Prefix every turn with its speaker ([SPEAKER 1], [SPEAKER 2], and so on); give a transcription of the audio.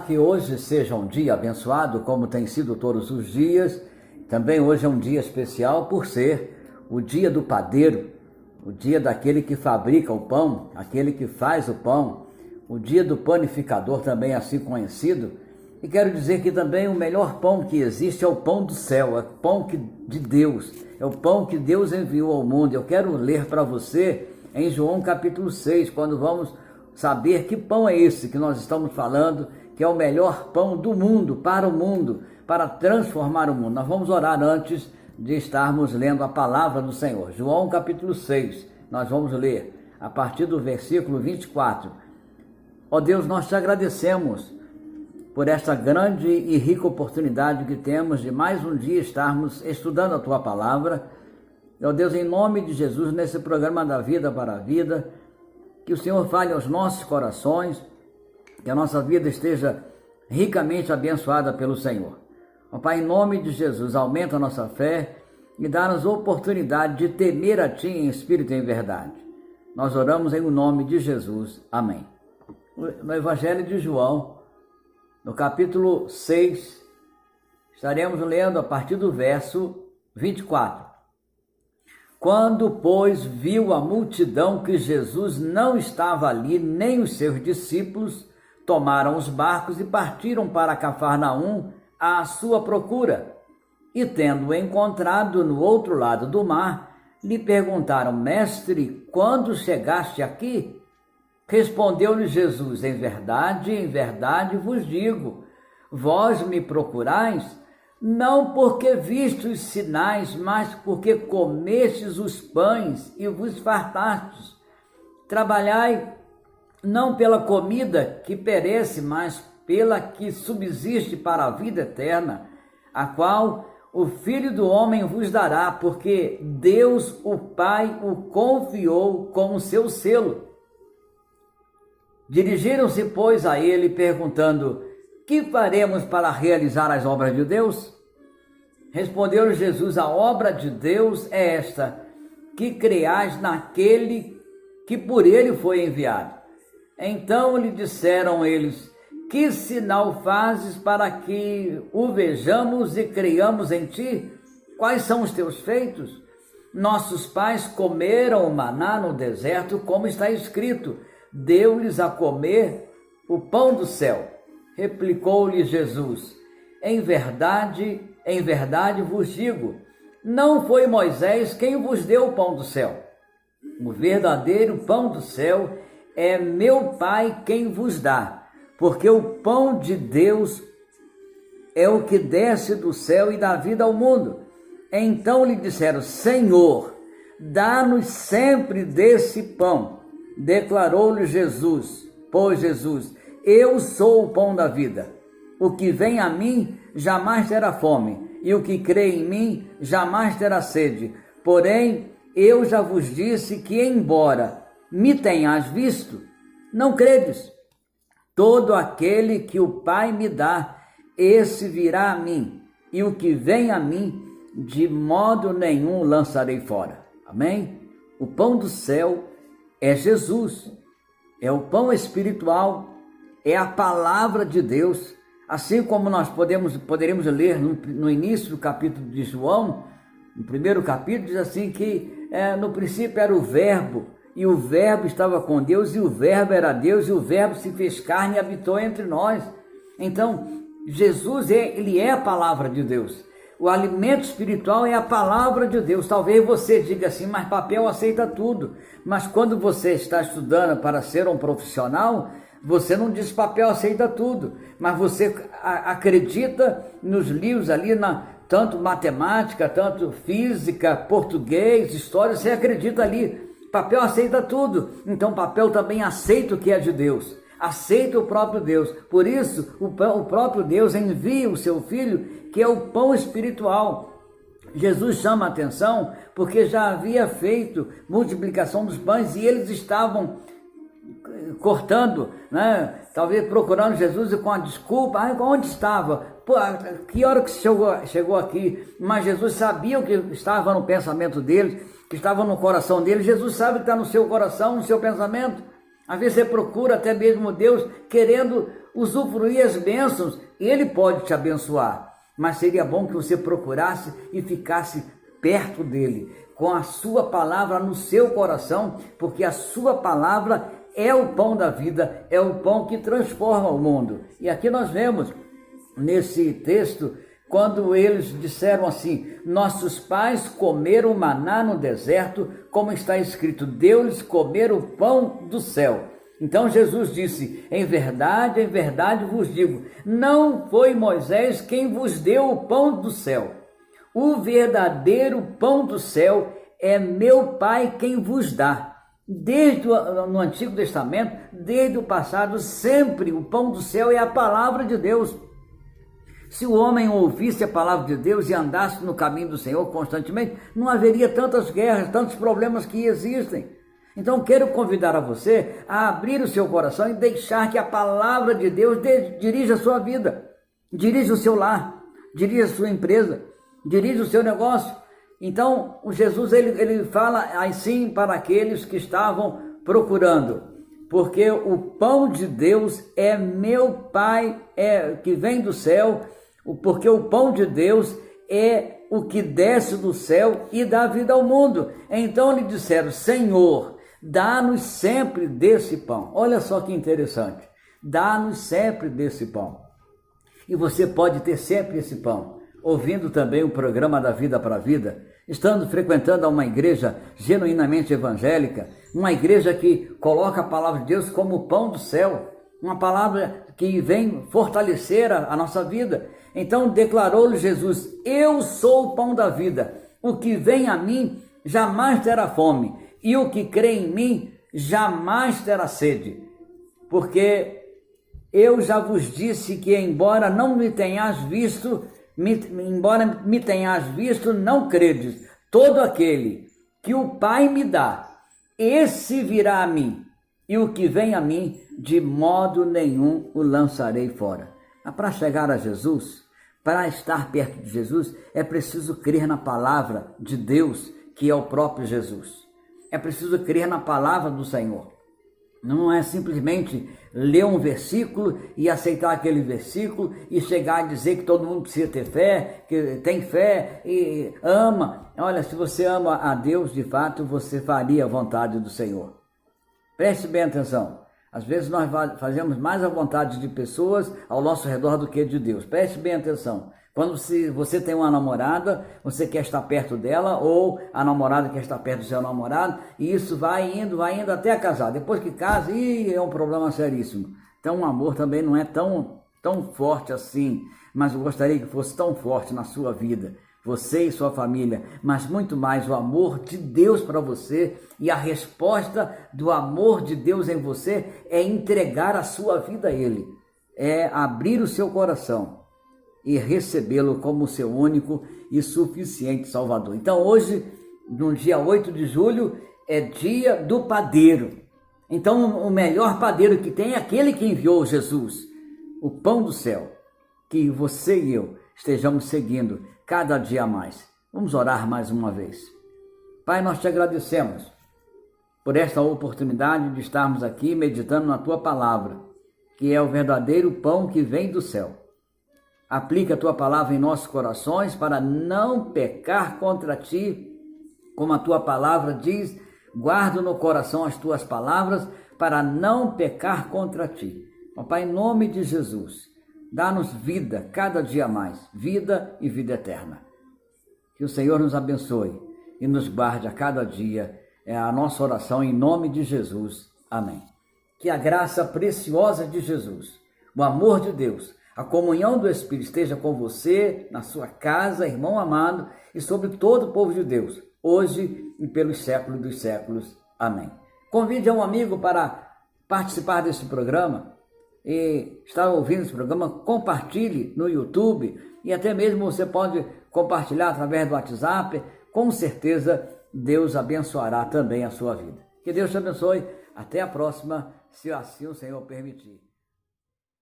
[SPEAKER 1] Que hoje seja um dia abençoado, como tem sido todos os dias. Também hoje é um dia especial por ser o dia do padeiro, o dia daquele que fabrica o pão, aquele que faz o pão, o dia do panificador, também assim conhecido. E quero dizer que também o melhor pão que existe é o pão do céu, é o pão de Deus, é o pão que Deus enviou ao mundo. Eu quero ler para você em João capítulo 6, quando vamos saber que pão é esse que nós estamos falando, que é o melhor pão do mundo, para transformar o mundo. Nós vamos orar antes de estarmos lendo a palavra do Senhor. João capítulo 6, nós vamos ler a partir do versículo 24. Ó Deus, nós te agradecemos por esta grande e rica oportunidade que temos de mais um dia estarmos estudando a tua palavra. Ó Deus, em nome de Jesus, nesse programa da Vida para a Vida, que o Senhor fale aos nossos corações, que a nossa vida esteja ricamente abençoada pelo Senhor. Ó Pai, em nome de Jesus, aumenta a nossa fé e dá-nos oportunidade de temer a Ti em espírito e em verdade. Nós oramos em nome de Jesus. Amém. No Evangelho de João, no capítulo 6, estaremos lendo a partir do verso 24. Quando, pois, viu a multidão que Jesus não estava ali, nem os seus discípulos, tomaram os barcos e partiram para Cafarnaum à sua procura. E tendo-o encontrado no outro lado do mar, lhe perguntaram: Mestre, quando chegaste aqui? Respondeu-lhe Jesus: em verdade vos digo, vós me procurais, não porque vistes sinais, mas porque comestes os pães e vos fartastes. Trabalhai não pela comida que perece, mas pela que subsiste para a vida eterna, a qual o Filho do Homem vos dará, porque Deus, o Pai, o confiou com o seu selo. Dirigiram-se, pois, a ele, perguntando: que faremos para realizar as obras de Deus? Respondeu-lhe Jesus: a obra de Deus é esta, que creais naquele que por ele foi enviado. Então lhe disseram eles: que sinal fazes para que o vejamos e creiamos em ti? Quais são os teus feitos? Nossos pais comeram o maná no deserto, como está escrito: deu-lhes a comer o pão do céu. Replicou-lhe Jesus: em verdade vos digo, não foi Moisés quem vos deu o pão do céu. O verdadeiro pão do céu é meu Pai quem vos dá, porque o pão de Deus é o que desce do céu e dá vida ao mundo. Então lhe disseram: Senhor, dá-nos sempre desse pão. Declarou-lhe Jesus: eu sou o pão da vida. O que vem a mim jamais terá fome, e o que crê em mim jamais terá sede. Porém, eu já vos disse que, embora me tenhas visto, não credes. Todo aquele que o Pai me dá, esse virá a mim, e o que vem a mim, de modo nenhum lançarei fora. Amém? O pão do céu é Jesus, é o pão espiritual, é a palavra de Deus. Assim como nós poderemos ler no início do capítulo de João, no primeiro capítulo, diz assim que no princípio era o Verbo, e o Verbo estava com Deus, e o Verbo era Deus, e o Verbo se fez carne e habitou entre nós. Então, Jesus ele é a palavra de Deus. O alimento espiritual é a palavra de Deus. Talvez você diga assim: mas papel aceita tudo. Mas quando você está estudando para ser um profissional, você não diz papel aceita tudo, mas você acredita nos livros ali, tanto matemática, tanto física, português, história, você acredita ali. Papel aceita tudo, então papel também aceita o que é de Deus, aceita o próprio Deus. Por isso, o próprio Deus envia o seu Filho, que é o pão espiritual. Jesus chama a atenção porque já havia feito multiplicação dos pães e eles estavam cortando, né? Talvez procurando Jesus e com a desculpa: onde estava? Pô, que hora que chegou aqui? Mas Jesus sabia o que estava no pensamento deles, que estava no coração deles. Jesus sabe o que está no seu coração, no seu pensamento. Às vezes você procura até mesmo Deus querendo usufruir as bênçãos, Ele pode te abençoar. Mas seria bom que você procurasse e ficasse perto dele, com a sua palavra no seu coração, porque a sua palavra é o pão da vida, é o pão que transforma o mundo. E aqui nós vemos, nesse texto, quando eles disseram assim: nossos pais comeram maná no deserto, como está escrito, deu-lhes comer o pão do céu. Então Jesus disse: em verdade vos digo, não foi Moisés quem vos deu o pão do céu. O verdadeiro pão do céu é meu Pai quem vos dá. No Antigo Testamento, desde o passado, sempre o pão do céu é a palavra de Deus. Se o homem ouvisse a palavra de Deus e andasse no caminho do Senhor constantemente, não haveria tantas guerras, tantos problemas que existem. Então quero convidar a você a abrir o seu coração e deixar que a palavra de Deus dirija a sua vida, dirija o seu lar, dirija a sua empresa, dirija o seu negócio. Então o Jesus ele fala assim para aqueles que estavam procurando: porque o pão de Deus é meu Pai, que vem do céu, porque o pão de Deus é o que desce do céu e dá vida ao mundo. Então lhe disseram: Senhor, dá-nos sempre desse pão. Olha só que interessante, dá-nos sempre desse pão. E você pode ter sempre esse pão, ouvindo também o programa da Vida para a Vida, estando frequentando uma igreja genuinamente evangélica, uma igreja que coloca a palavra de Deus como o pão do céu, uma palavra que vem fortalecer a nossa vida. Então declarou-lhe Jesus: eu sou o pão da vida, o que vem a mim jamais terá fome, e o que crê em mim jamais terá sede. Porque eu já vos disse que embora me tenhas visto, não credes. Todo aquele que o Pai me dá, esse virá a mim, e o que vem a mim, de modo nenhum o lançarei fora. Para chegar a Jesus, para estar perto de Jesus, é preciso crer na palavra de Deus, que é o próprio Jesus. É preciso crer na palavra do Senhor. Não é simplesmente ler um versículo e aceitar aquele versículo e chegar a dizer que todo mundo precisa ter fé, que tem fé e ama. Olha, se você ama a Deus, de fato, você faria a vontade do Senhor. Preste bem atenção. Às vezes nós fazemos mais a vontade de pessoas ao nosso redor do que de Deus. Preste bem atenção. Quando você tem uma namorada, você quer estar perto dela, ou a namorada quer estar perto do seu namorado, e isso vai indo até casar. Depois que casa, é um problema seríssimo. Então o amor também não é tão forte assim, mas eu gostaria que fosse tão forte na sua vida, você e sua família, mas muito mais o amor de Deus para você, e a resposta do amor de Deus em você é entregar a sua vida a Ele, é abrir o seu coração e recebê-lo como seu único e suficiente Salvador. Então hoje, no dia 8 de julho, é dia do padeiro. Então o melhor padeiro que tem é aquele que enviou Jesus, o pão do céu, que você e eu estejamos seguindo cada dia mais. Vamos orar mais uma vez. Pai, nós te agradecemos por esta oportunidade de estarmos aqui meditando na tua palavra, que é o verdadeiro pão que vem do céu. Aplica a tua palavra em nossos corações para não pecar contra ti, como a tua palavra diz: guardo no coração as tuas palavras para não pecar contra ti. Ó Pai, em nome de Jesus, dá-nos vida cada dia mais, vida e vida eterna. Que o Senhor nos abençoe e nos guarde a cada dia. É a nossa oração em nome de Jesus. Amém. Que a graça preciosa de Jesus, o amor de Deus, a comunhão do Espírito esteja com você, na sua casa, irmão amado, e sobre todo o povo de Deus, hoje e pelos séculos dos séculos. Amém. Convide um amigo para participar desse programa e estar ouvindo esse programa, compartilhe no YouTube e até mesmo você pode compartilhar através do WhatsApp. Com certeza Deus abençoará também a sua vida. Que Deus te abençoe. Até a próxima, se assim o Senhor permitir.